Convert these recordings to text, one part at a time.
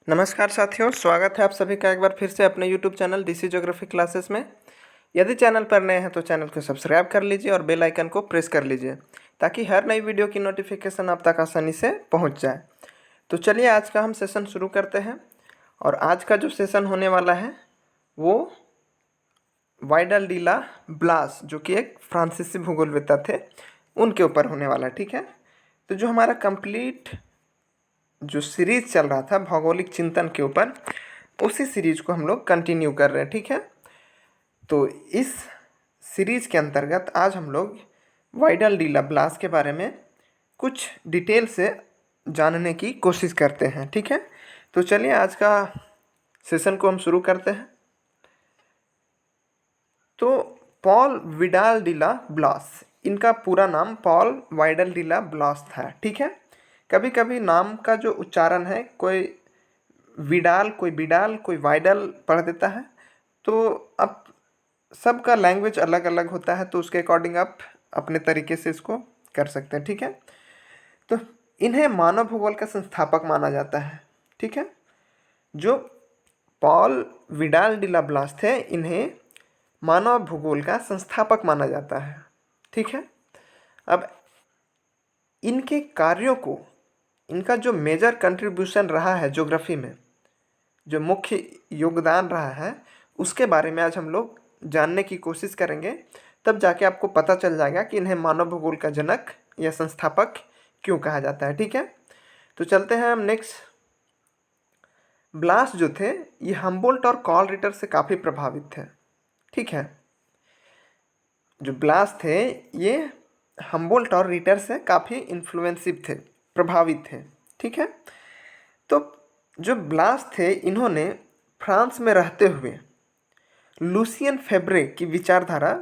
नमस्कार साथियों, स्वागत है आप सभी का एक बार फिर से अपने YouTube channel DC geography classes में। यदि चैनल पर नए हैं तो चैनल को सब्सक्राइब कर लीजिए और बेल आइकन को प्रेस कर लीजिए ताकि हर नई वीडियो की नोटिफिकेशन आप तक आसानी से पहुंच जाए। तो चलिए आज का हम सेशन शुरू करते हैं। और आज का जो सेशन होने वाला है वो वाइडल डी ला ब्लास, जो कि एक फ्रांसीसी भूगोलवेत्ता थे, उनके ऊपर होने वाला है। ठीक है, तो जो हमारा कंप्लीट जो सीरीज चल रहा था भौगोलिक चिंतन के ऊपर, उसी सीरीज को हम लोग कंटिन्यू कर रहे हैं। ठीक है, तो इस सीरीज के अंतर्गत आज हम लोग वाइडल डी ला ब्लास के बारे में कुछ डिटेल से जानने की कोशिश करते हैं। ठीक है, तो चलिए आज का सेशन को हम शुरू करते हैं। तो पॉल विडाल डी ला ब्लास, इनका पूरा नाम पॉल वाइडल डी ला ब्लास था। ठीक है, कभी कभी नाम का जो उच्चारण है कोई विडाल, कोई बिडाल, कोई वाइडल पढ़ देता है। तो अब सबका लैंग्वेज अलग अलग होता है, तो उसके अकॉर्डिंग आप अपने तरीके से इसको कर सकते हैं। ठीक है, तो इन्हें मानव भूगोल का संस्थापक माना जाता है। ठीक है, जो पॉल विडाल डी ला ब्लास थे, इन्हें मानव भूगोल का संस्थापक माना जाता है। ठीक है, अब इनके कार्यों को, इनका जो मेजर कंट्रीब्यूशन रहा है ज्योग्राफी में, जो मुख्य योगदान रहा है, उसके बारे में आज हम लोग जानने की कोशिश करेंगे। तब जाके आपको पता चल जाएगा कि इन्हें मानव भूगोल का जनक या संस्थापक क्यों कहा जाता है। ठीक है, तो चलते हैं हम नेक्स्ट। ब्लास जो थे ये हम्बोल्ट और कार्ल रिटर से काफ़ी प्रभावित थे। ठीक है, जो ब्लास थे ये हम्बोल्ट और रिटर से काफ़ी इन्फ्लुएंसिव थे, प्रभावित थे। ठीक है, तो जो ब्लास थे इन्होंने फ्रांस में रहते हुए लुसियन फेब्रे की विचारधारा,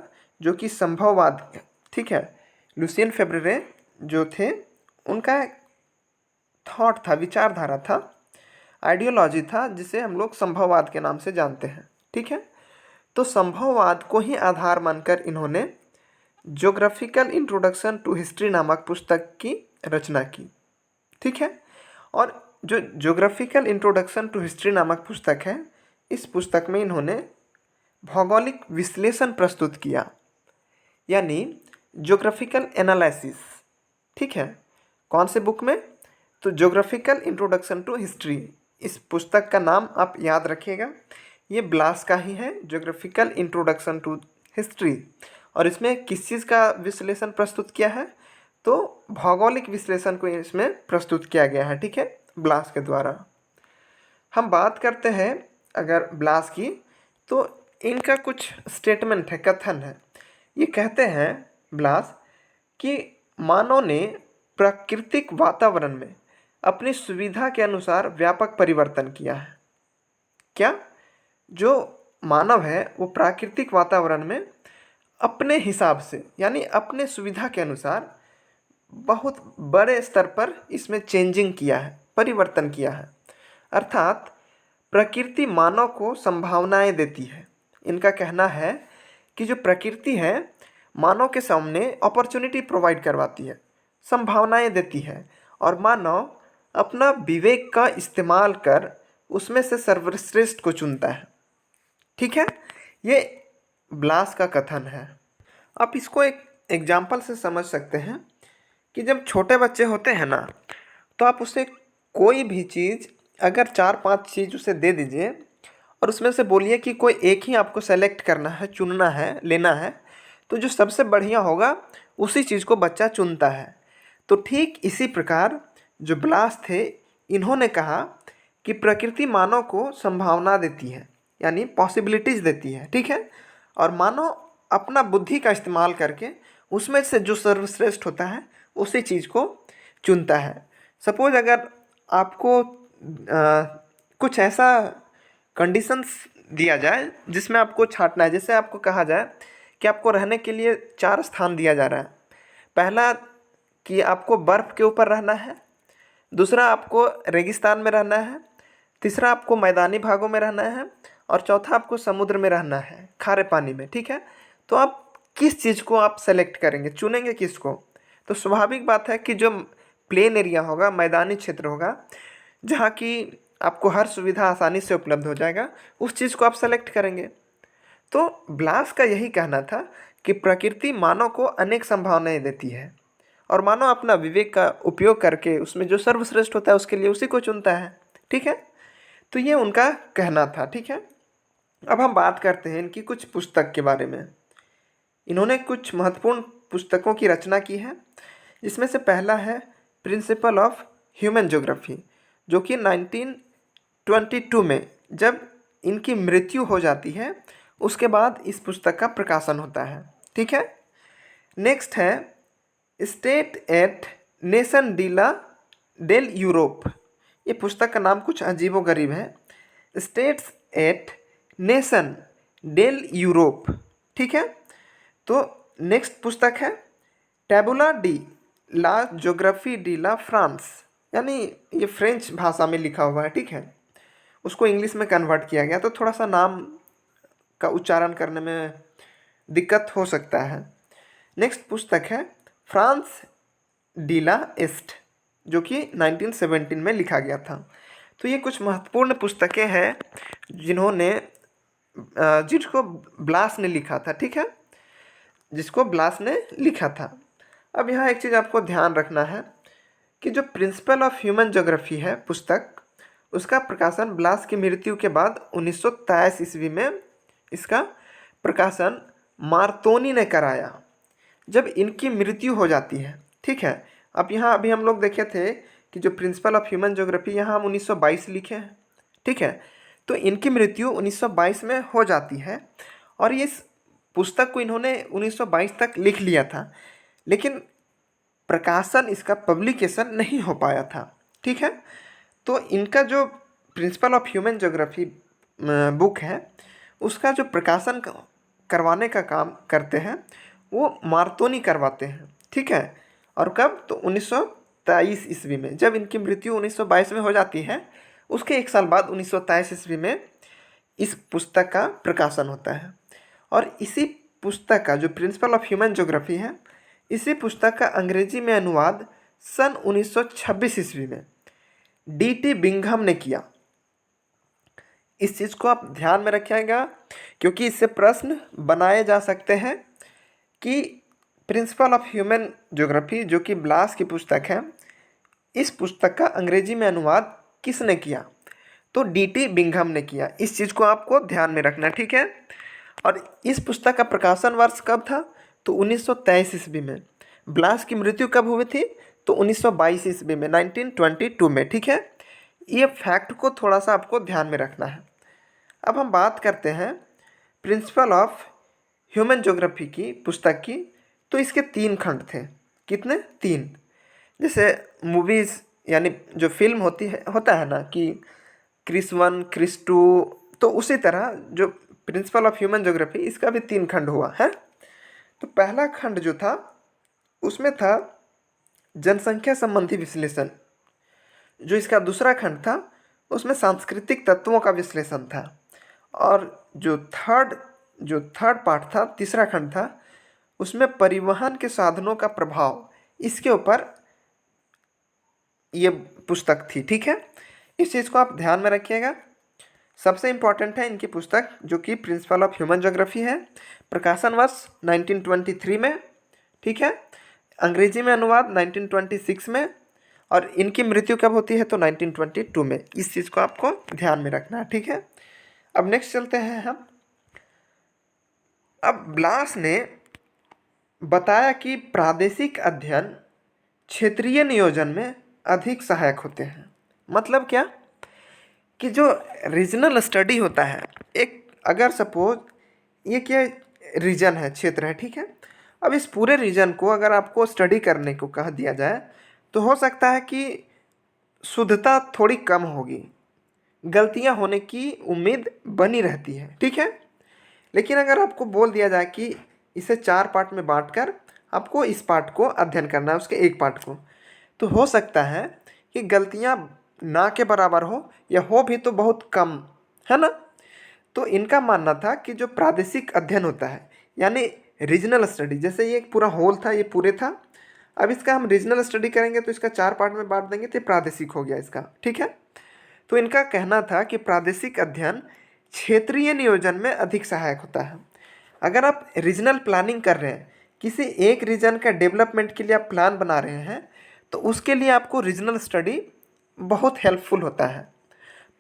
जो कि संभववाद, ठीक है, लुसियन फेब्रे जो थे उनका थॉट था, विचारधारा था, आइडियोलॉजी था, जिसे हम लोग संभववाद के नाम से जानते हैं। ठीक है, तो संभववाद को ही आधार मानकर इन्होंने ज्योग्राफिकल इंट्रोडक्शन टू हिस्ट्री नामक पुस्तक की रचना की। ठीक है, और जो ज्योग्राफिकल इंट्रोडक्शन टू हिस्ट्री नामक पुस्तक है, इस पुस्तक में इन्होंने भौगोलिक विश्लेषण प्रस्तुत किया, यानी ज्योग्राफिकल एनालिसिस। ठीक है, कौन से बुक में? तो ज्योग्राफिकल इंट्रोडक्शन टू हिस्ट्री, इस पुस्तक का नाम आप याद रखिएगा, ये ब्लास का ही है, ज्योग्राफिकल इंट्रोडक्शन टू हिस्ट्री। और इसमें किस चीज़ का विश्लेषण प्रस्तुत किया है? तो भौगोलिक विश्लेषण को इसमें प्रस्तुत किया गया है। ठीक है, ब्लास के द्वारा। हम बात करते हैं अगर ब्लास की, तो इनका कुछ स्टेटमेंट है, कथन है। ये कहते हैं ब्लास कि मानव ने प्राकृतिक वातावरण में अपनी सुविधा के अनुसार व्यापक परिवर्तन किया है। क्या? जो मानव है वो प्राकृतिक वातावरण में अपने हिसाब से, यानी अपने सुविधा के अनुसार बहुत बड़े स्तर पर इसमें चेंजिंग किया है, परिवर्तन किया है। अर्थात प्रकृति मानव को संभावनाएं देती है। इनका कहना है कि जो प्रकृति है मानव के सामने अपॉर्चुनिटी प्रोवाइड करवाती है, संभावनाएं देती है, और मानव अपना विवेक का इस्तेमाल कर उसमें से सर्वश्रेष्ठ को चुनता है। ठीक है, ये ब्लास का कथन है। आप इसको एक एग्जाम्पल से समझ सकते हैं कि जब छोटे बच्चे होते हैं ना, तो आप उसे कोई भी चीज़, अगर 4-5 चीज़ उसे दे दीजिए और उसमें से बोलिए कि कोई एक ही आपको सेलेक्ट करना है, चुनना है, लेना है, तो जो सबसे बढ़िया होगा उसी चीज़ को बच्चा चुनता है। तो ठीक इसी प्रकार जो ब्लास थे, इन्होंने कहा कि प्रकृति मानव को संभावना देती है, यानी पॉसिबिलिटीज़ देती है। ठीक है, और मानव अपना बुद्धि का इस्तेमाल करके उसमें से जो सर्वश्रेष्ठ होता है उसी चीज़ को चुनता है। सपोज अगर आपको कुछ ऐसा कंडीशंस दिया जाए जिसमें आपको छांटना है, जैसे आपको कहा जाए कि आपको रहने के लिए 4 स्थान दिया जा रहा है। पहला कि आपको बर्फ़ के ऊपर रहना है, दूसरा आपको रेगिस्तान में रहना है, तीसरा आपको मैदानी भागों में रहना है, और चौथा आपको समुद्र में रहना है, खारे पानी में। ठीक है, तो आप किस चीज़ को आप सेलेक्ट करेंगे, चुनेंगे किसको? तो स्वाभाविक बात है कि जो प्लेन एरिया होगा, मैदानी क्षेत्र होगा, जहाँ की आपको हर सुविधा आसानी से उपलब्ध हो जाएगा, उस चीज़ को आप सेलेक्ट करेंगे। तो ब्लास का यही कहना था कि प्रकृति मानव को अनेक संभावनाएं देती है और मानव अपना विवेक का उपयोग करके उसमें जो सर्वश्रेष्ठ होता है उसके लिए उसी को चुनता है। ठीक है, तो ये उनका कहना था। ठीक है, अब हम बात करते हैं इनकी कुछ पुस्तक के बारे में। इन्होंने कुछ महत्वपूर्ण पुस्तकों की रचना की है, जिसमें से पहला है प्रिंसिपल ऑफ ह्यूमन ज्योग्राफी, जो कि 1922 में जब इनकी मृत्यु हो जाती है उसके बाद इस पुस्तक का प्रकाशन होता है। ठीक है, नेक्स्ट है स्टेट एट नेशन डीला डेल यूरोप। ये पुस्तक का नाम कुछ अजीबोगरीब है, स्टेट्स एट नेशन डेल यूरोप। ठीक है, तो नेक्स्ट पुस्तक है टैबुला डी ला ज्योग्राफी डी ला फ्रांस, यानी ये फ्रेंच भाषा में लिखा हुआ है। ठीक है, उसको इंग्लिश में कन्वर्ट किया गया, तो थोड़ा सा नाम का उच्चारण करने में दिक्कत हो सकता है। नेक्स्ट पुस्तक है फ्रांस डीला एस्ट, जो कि 1917 में लिखा गया था। तो ये कुछ महत्वपूर्ण पुस्तकें हैं जिसको ब्लास ने लिखा था। ठीक है, जिसको ब्लास ने लिखा था। अब यहाँ एक चीज़ आपको ध्यान रखना है कि जो प्रिंसिपल ऑफ ह्यूमन ज्योग्राफी है पुस्तक, उसका प्रकाशन ब्लास की मृत्यु के बाद 1923 ईस्वी में इसका प्रकाशन मार्तोनी ने कराया, जब इनकी मृत्यु हो जाती है। ठीक है, अब यहाँ अभी हम लोग देखे थे कि जो प्रिंसिपल ऑफ ह्यूमन ज्योग्राफी यहाँ हम 1922 लिखे हैं। ठीक है, तो इनकी मृत्यु 1922 में हो जाती है और इस पुस्तक को इन्होंने 1922 तक लिख लिया था, लेकिन प्रकाशन इसका पब्लिकेशन नहीं हो पाया था। ठीक है, तो इनका जो principle of human geography book है उसका जो प्रकाशन करवाने का काम करते हैं वो मार्तोनी करवाते हैं। ठीक है, और कब, तो 1923 ईस्वी में, जब इनकी मृत्यु 1922 में हो जाती है उसके एक साल बाद 1923 ईस्वी में इस पुस्तक का प्रकाशन होता है। और इसी पुस्तक का जो प्रिंसिपल ऑफ ह्यूमन ज्योग्राफी है, इसी पुस्तक का अंग्रेजी में अनुवाद सन 1926 ईस्वी में D.T. बिंघम ने किया। इस चीज़ को आप ध्यान में रखिएगा, क्योंकि इससे प्रश्न बनाए जा सकते हैं कि प्रिंसिपल ऑफ ह्यूमन ज्योग्राफी जो कि ब्लास की पुस्तक है, इस पुस्तक का अंग्रेजी में अनुवाद किसने किया, तो D.T. बिंघम ने किया। इस चीज़ को आपको ध्यान में रखना। ठीक है, और इस पुस्तक का प्रकाशन वर्ष कब था, तो 1923 ईस्वी में। ब्लास की मृत्यु कब हुई थी, तो 1922 ईस्वी में, 1922 में। ठीक है, ये फैक्ट को थोड़ा सा आपको ध्यान में रखना है। अब हम बात करते हैं प्रिंसिपल ऑफ ह्यूमन ज्योग्राफी की पुस्तक की, तो इसके 3 खंड थे। कितने, 3। जैसे मूवीज़ यानी जो फिल्म होता है ना कि क्रिस 1 क्रिस 2, तो उसी तरह जो प्रिंसिपल ऑफ ह्यूमन ज्योग्राफी इसका भी 3 खंड हुआ है। तो पहला खंड जो था उसमें था जनसंख्या संबंधी विश्लेषण। जो इसका दूसरा खंड था उसमें सांस्कृतिक तत्वों का विश्लेषण था। और जो थर्ड पार्ट था, तीसरा खंड था, उसमें परिवहन के साधनों का प्रभाव, इसके ऊपर ये पुस्तक थी। ठीक है, इस चीज़ को आप ध्यान में रखिएगा। सबसे इम्पॉर्टेंट है इनकी पुस्तक जो कि प्रिंसिपल ऑफ ह्यूमन ज्योग्राफी है, प्रकाशन वर्ष 1923 में। ठीक है, अंग्रेजी में अनुवाद 1926 में, और इनकी मृत्यु कब होती है, तो 1922 में। इस चीज़ को आपको ध्यान में रखना है। ठीक है, अब नेक्स्ट चलते हैं हम। अब ब्लास ने बताया कि प्रादेशिक अध्ययन क्षेत्रीय नियोजन में अधिक सहायक होते हैं। मतलब क्या, कि जो रीजनल स्टडी होता है, एक अगर सपोज ये क्या रीजन है, क्षेत्र है। ठीक है, अब इस पूरे रीजन को अगर आपको स्टडी करने को कह दिया जाए तो हो सकता है कि शुद्धता थोड़ी कम होगी, गलतियां होने की उम्मीद बनी रहती है। ठीक है, लेकिन अगर आपको बोल दिया जाए कि इसे 4 पार्ट में बांटकर आपको इस पार्ट को अध्ययन करना है, उसके एक पार्ट को, तो हो सकता है कि गलतियां ना के बराबर हो या हो भी तो बहुत कम, है ना। तो इनका मानना था कि जो प्रादेशिक अध्ययन होता है यानी रीजनल स्टडी, जैसे ये एक पूरा होल था, ये पूरे था, अब इसका हम रीजनल स्टडी करेंगे तो इसका 4 पार्ट में बांट देंगे तो ये प्रादेशिक हो गया इसका। ठीक है, तो इनका कहना था कि प्रादेशिक अध्ययन क्षेत्रीय नियोजन में अधिक सहायक होता है। अगर आप रीजनल प्लानिंग कर रहे हैं, किसी एक रीजन का डेवलपमेंट के लिए आप प्लान बना रहे हैं, तो उसके लिए आपको रीजनल स्टडी बहुत हेल्पफुल होता है।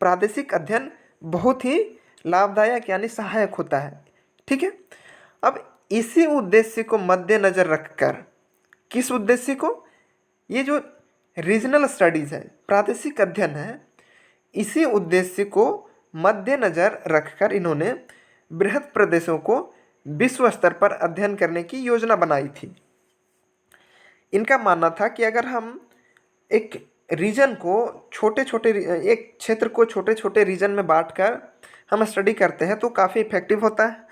प्रादेशिक अध्ययन बहुत ही लाभदायक यानी सहायक होता है। ठीक है, अब इसी उद्देश्य को मद्देनज़र रखकर, किस उद्देश्य को, ये जो रीजनल स्टडीज़ है, प्रादेशिक अध्ययन है, इसी उद्देश्य को मद्देनज़र रखकर इन्होंने बृहद प्रदेशों को विश्व स्तर पर अध्ययन करने की योजना बनाई थी। इनका मानना था कि अगर हम एक रीजन को छोटे छोटे, एक क्षेत्र को छोटे छोटे रीजन में बांटकर हम स्टडी करते हैं तो काफ़ी इफेक्टिव होता है।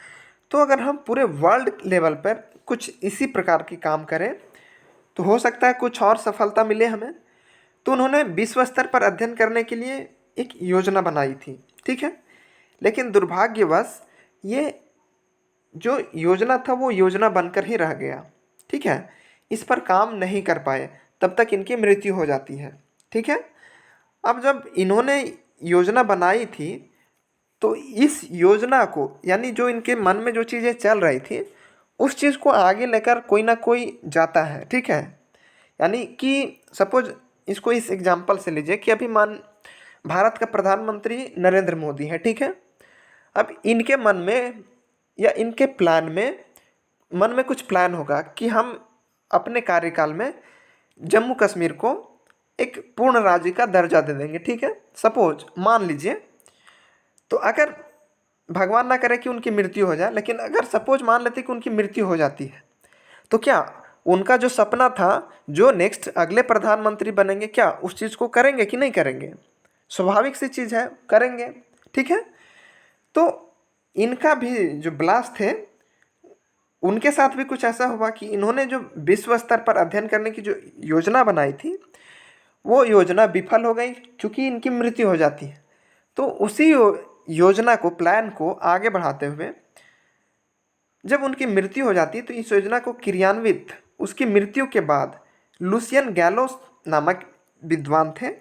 तो अगर हम पूरे वर्ल्ड लेवल पर कुछ इसी प्रकार की काम करें तो हो सकता है कुछ और सफलता मिले हमें। तो उन्होंने विश्व स्तर पर अध्ययन करने के लिए एक योजना बनाई थी। ठीक है, लेकिन दुर्भाग्यवश ये जो योजना था वो योजना बनकर ही रह गया। ठीक है, इस पर काम नहीं कर पाए, तब तक इनकी मृत्यु हो जाती है। ठीक है, अब जब इन्होंने योजना बनाई थी तो इस योजना को, यानी जो इनके मन में जो चीज़ें चल रही थी उस चीज़ को आगे लेकर कोई ना कोई जाता है। ठीक है, यानी कि सपोज इसको इस एग्जांपल से लीजिए कि अभी मान भारत का प्रधानमंत्री नरेंद्र मोदी है। ठीक है, अब इनके मन में या इनके प्लान में, मन में कुछ प्लान होगा कि हम अपने कार्यकाल में जम्मू कश्मीर को एक पूर्ण राज्य का दर्जा दे देंगे। ठीक है, सपोज मान लीजिए, तो अगर भगवान ना करे कि उनकी मृत्यु हो जाए, लेकिन अगर सपोज मान लेते कि उनकी मृत्यु हो जाती है, तो क्या उनका जो सपना था, जो नेक्स्ट अगले प्रधानमंत्री बनेंगे, क्या उस चीज़ को करेंगे कि नहीं करेंगे? स्वाभाविक सी चीज़ है, करेंगे। ठीक है, तो इनका भी जो ब्लास्ट थे उनके साथ भी कुछ ऐसा हुआ कि इन्होंने जो विश्व स्तर पर अध्ययन करने की जो योजना बनाई थी वो योजना विफल हो गई क्योंकि इनकी मृत्यु हो जाती है। तो उसी योजना को, प्लान को आगे बढ़ाते हुए जब उनकी मृत्यु हो जाती है तो इस योजना को क्रियान्वित, उसकी मृत्यु के बाद लुसियन गैलोस नामक विद्वान थे,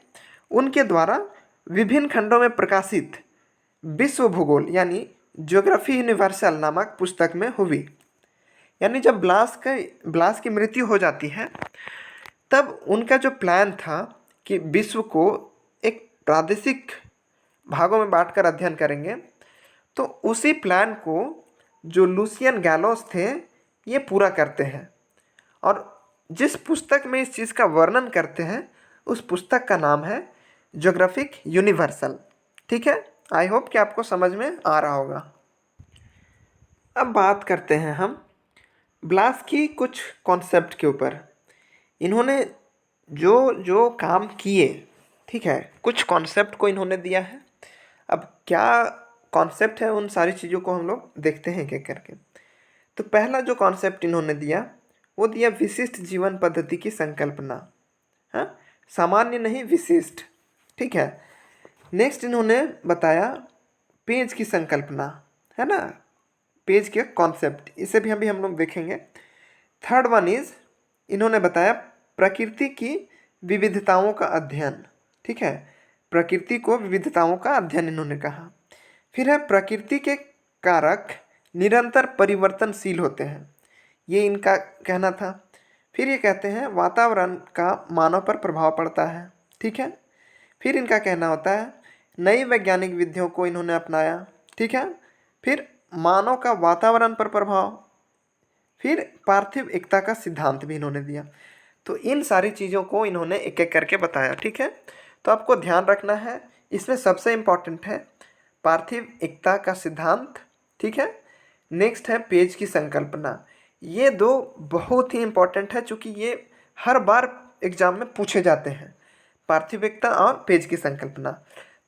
उनके द्वारा विभिन्न खंडों में प्रकाशित विश्व भूगोल यानी ज्योग्राफी यूनिवर्सल नामक पुस्तक में हुई। यानी जब ब्लास की मृत्यु हो जाती है तब उनका जो प्लान था कि विश्व को एक प्रादेशिक भागों में बांटकर अध्ययन करेंगे, तो उसी प्लान को जो लुसियन गैलोस थे ये पूरा करते हैं और जिस पुस्तक में इस चीज़ का वर्णन करते हैं उस पुस्तक का नाम है ज्योग्राफिक यूनिवर्सल। ठीक है, आई होप कि आपको समझ में आ रहा होगा। अब बात करते हैं हम ब्लास की कुछ कॉन्सेप्ट के ऊपर। इन्होंने जो जो काम किए, ठीक है, कुछ कॉन्सेप्ट को इन्होंने दिया है। अब क्या कॉन्सेप्ट है उन सारी चीज़ों को हम लोग देखते हैं क्या करके। तो पहला जो कॉन्सेप्ट इन्होंने दिया वो दिया विशिष्ट जीवन पद्धति की संकल्पना। हाँ, सामान्य नहीं, विशिष्ट। ठीक है, नेक्स्ट इन्होंने बताया पेज की संकल्पना, है ना, पेज के कॉन्सेप्ट, इसे भी अभी हम लोग देखेंगे। थर्ड वन इज इन्होंने बताया प्रकृति की विविधताओं का अध्ययन। ठीक है, प्रकृति को विविधताओं का अध्ययन इन्होंने कहा। फिर है प्रकृति के कारक निरंतर परिवर्तनशील होते हैं, ये इनका कहना था। फिर ये कहते हैं वातावरण का मानव पर प्रभाव पड़ता है। ठीक है, फिर इनका कहना होता है नई वैज्ञानिक विधियों को इन्होंने अपनाया। ठीक है, फिर मानव का वातावरण पर प्रभाव, फिर पार्थिव एकता का सिद्धांत भी इन्होंने दिया। तो इन सारी चीज़ों को इन्होंने एक एक करके बताया। ठीक है, तो आपको ध्यान रखना है, इसमें सबसे इम्पॉर्टेंट है पार्थिव एकता का सिद्धांत। ठीक है, नेक्स्ट है पेज की संकल्पना। ये दो बहुत ही इम्पॉर्टेंट है चूँकि ये हर बार एग्जाम में पूछे जाते हैं, पार्थिव एकता और पेज की संकल्पना।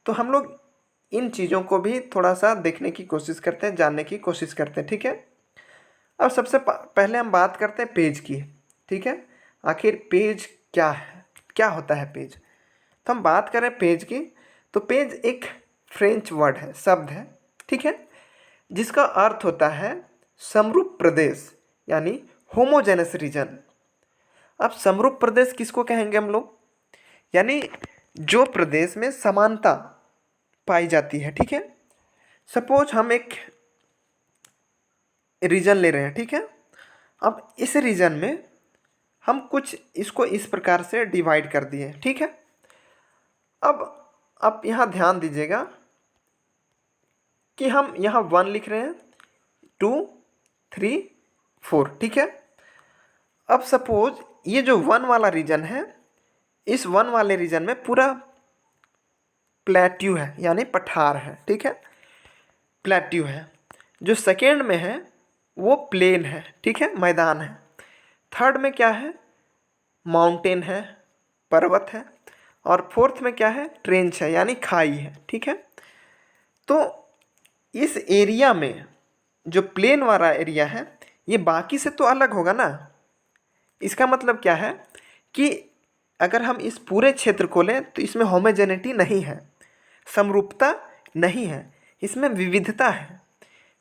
तो हम लोग इन चीज़ों को भी थोड़ा सा देखने की कोशिश करते हैं, जानने की कोशिश करते हैं। ठीक है, अब सबसे पहले हम बात करते हैं पेज की। ठीक है, आखिर पेज क्या है, क्या होता है पेज। तो हम बात करें पेज की, तो पेज एक फ्रेंच वर्ड है, शब्द है। ठीक है, जिसका अर्थ होता है समरूप प्रदेश यानी होमोजेनस रीजन। अब समरूप प्रदेश किसको कहेंगे हम लोग, यानी जो प्रदेश में समानता पाई जाती है। ठीक है, सपोज हम एक रीजन ले रहे हैं। ठीक है, अब इस रीजन में हम कुछ इसको इस प्रकार से डिवाइड कर दिए। ठीक है, अब आप यहाँ ध्यान दीजिएगा कि हम यहाँ 1 लिख रहे हैं, 2, 3, 4। ठीक है, अब सपोज ये जो 1 वाला रीजन है, इस 1 वाले रीजन में पूरा प्लेट्यू है, यानी पठार है। ठीक है, प्लेट्यू है। जो सेकेंड में है वो प्लेन है। ठीक है, मैदान है। थर्ड में क्या है, माउंटेन है, पर्वत है। और फोर्थ में क्या है, ट्रेंच है, यानी खाई है। ठीक है, तो इस एरिया में जो प्लेन वाला एरिया है ये बाकी से तो अलग होगा ना। इसका मतलब क्या है कि अगर हम इस पूरे क्षेत्र को लें तो इसमें होमोजेनिटी नहीं है, समरूपता नहीं है, इसमें विविधता है।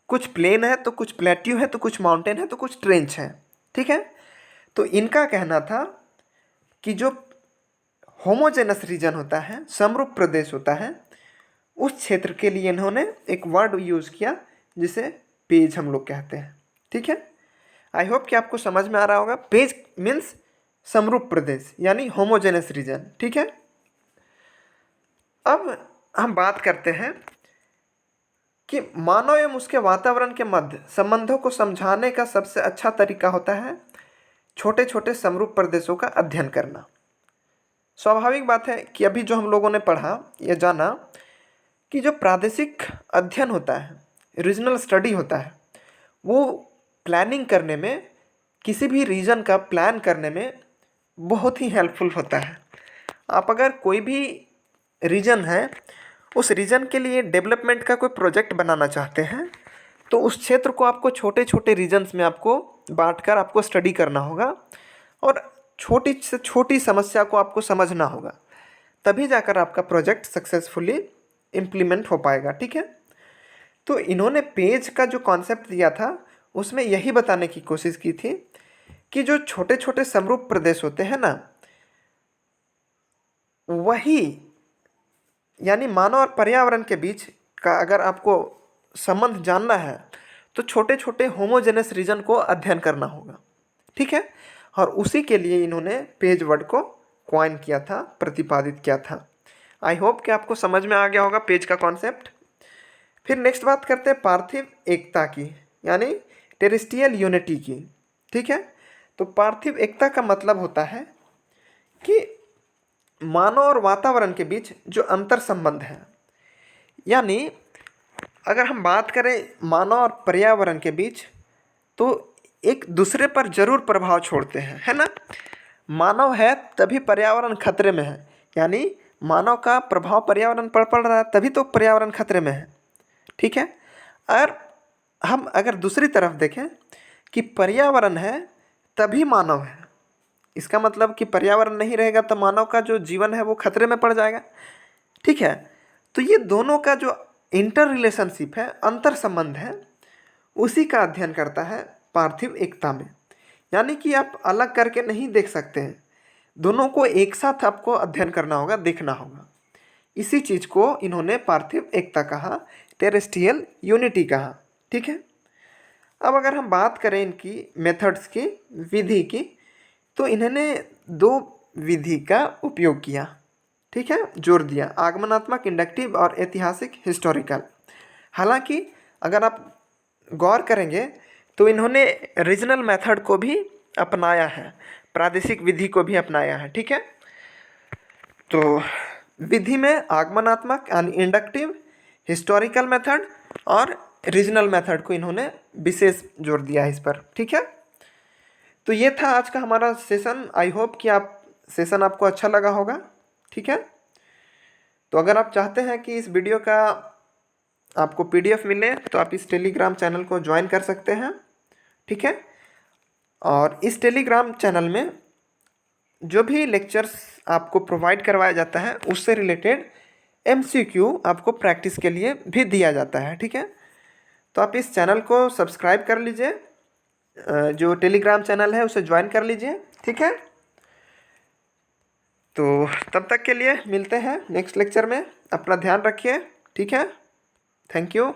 कुछ प्लेन है तो कुछ प्लेट्यू है तो कुछ माउंटेन है तो कुछ ट्रेंच है। ठीक है, तो इनका कहना था कि जो होमोजेनस रीजन होता है, समरूप प्रदेश होता है, उस क्षेत्र के लिए इन्होंने एक वर्ड यूज़ किया जिसे पेज हम लोग कहते हैं। ठीक है, आई होप कि आपको समझ में आ रहा होगा। पेज मीन्स समरूप प्रदेश, यानी होमोजेनस रीजन। ठीक है, अब हम बात करते हैं कि मानव एवं उसके वातावरण के मध्य संबंधों को समझाने का सबसे अच्छा तरीका होता है छोटे छोटे समरूप प्रदेशों का अध्ययन करना। स्वाभाविक बात है कि अभी जो हम लोगों ने पढ़ा या जाना कि जो प्रादेशिक अध्ययन होता है, रीजनल स्टडी होता है, वो प्लानिंग करने में, किसी भी रीजन का प्लान करने में बहुत ही हेल्पफुल होता है। आप अगर कोई भी रीजन है, उस रीजन के लिए डेवलपमेंट का कोई प्रोजेक्ट बनाना चाहते हैं तो उस क्षेत्र को आपको छोटे छोटे रीजन्स में आपको बांटकर आपको स्टडी करना होगा और छोटी से छोटी समस्या को आपको समझना होगा, तभी जाकर आपका प्रोजेक्ट सक्सेसफुली इम्प्लीमेंट हो पाएगा। ठीक है, तो इन्होंने पेज का जो कॉन्सेप्ट दिया था उसमें यही बताने की कोशिश की थी कि जो छोटे छोटे समरूप प्रदेश होते हैं ना, वही यानी मानव और पर्यावरण के बीच का अगर आपको संबंध जानना है तो छोटे छोटे होमोजेनस रीजन को अध्ययन करना होगा। ठीक है, और उसी के लिए इन्होंने पेज वर्ड को कॉइन किया था, प्रतिपादित किया था। आई होप कि आपको समझ में आ गया होगा पेज का कॉन्सेप्ट। फिर नेक्स्ट बात करते हैं पार्थिव एकता की, यानी टेरेस्ट्रियल यूनिटी की। ठीक है, तो पार्थिव एकता का मतलब होता है कि मानव और वातावरण के बीच जो अंतर संबंध है, यानी अगर हम बात करें मानव और पर्यावरण के बीच तो एक दूसरे पर जरूर प्रभाव छोड़ते हैं, है ना। मानव है तभी पर्यावरण खतरे में है, यानी मानव का प्रभाव पर्यावरण पर पड़ रहा है तभी तो पर्यावरण खतरे में है। ठीक है, और हम अगर दूसरी तरफ देखें कि पर्यावरण है तभी मानव है, इसका मतलब कि पर्यावरण नहीं रहेगा तो मानव का जो जीवन है वो खतरे में पड़ जाएगा। ठीक है, तो ये दोनों का जो इंटर रिलेशनशिप है, अंतर संबंध है, उसी का अध्ययन करता है पार्थिव एकता में। यानी कि आप अलग करके नहीं देख सकते हैं, दोनों को एक साथ आपको अध्ययन करना होगा, देखना होगा। इसी चीज़ को इन्होंने पार्थिव एकता कहा, टेरेस्ट्रियल यूनिटी कहा। ठीक है, अब अगर हम बात करें इनकी मेथड्स की, विधि की, तो इन्होंने 2 विधि का उपयोग किया। ठीक है, जोर दिया, आगमनात्मक इंडक्टिव और ऐतिहासिक हिस्टोरिकल। हालांकि अगर आप गौर करेंगे तो इन्होंने रीजनल मेथड को भी अपनाया है, प्रादेशिक विधि को भी अपनाया है। ठीक है, तो विधि में आगमनात्मक यानी इंडक्टिव, हिस्टोरिकल मेथड और रीजनल मेथड को इन्होंने विशेष जोर दिया है इस पर। ठीक है, तो ये था आज का हमारा सेशन। आई होप कि सेशन आपको अच्छा लगा होगा। ठीक है, तो अगर आप चाहते हैं कि इस वीडियो का आपको PDF मिले तो आप इस टेलीग्राम चैनल को ज्वाइन कर सकते हैं। ठीक है, और इस टेलीग्राम चैनल में जो भी लेक्चर्स आपको प्रोवाइड करवाया जाता है उससे रिलेटेड MCQ आपको प्रैक्टिस के लिए भी दिया जाता है। ठीक है, तो आप इस चैनल को सब्सक्राइब कर लीजिए, जो टेलीग्राम चैनल है उसे ज्वाइन कर लीजिए। ठीक है, तो तब तक के लिए मिलते हैं नेक्स्ट लेक्चर में। अपना ध्यान रखिए। ठीक है, थैंक यू।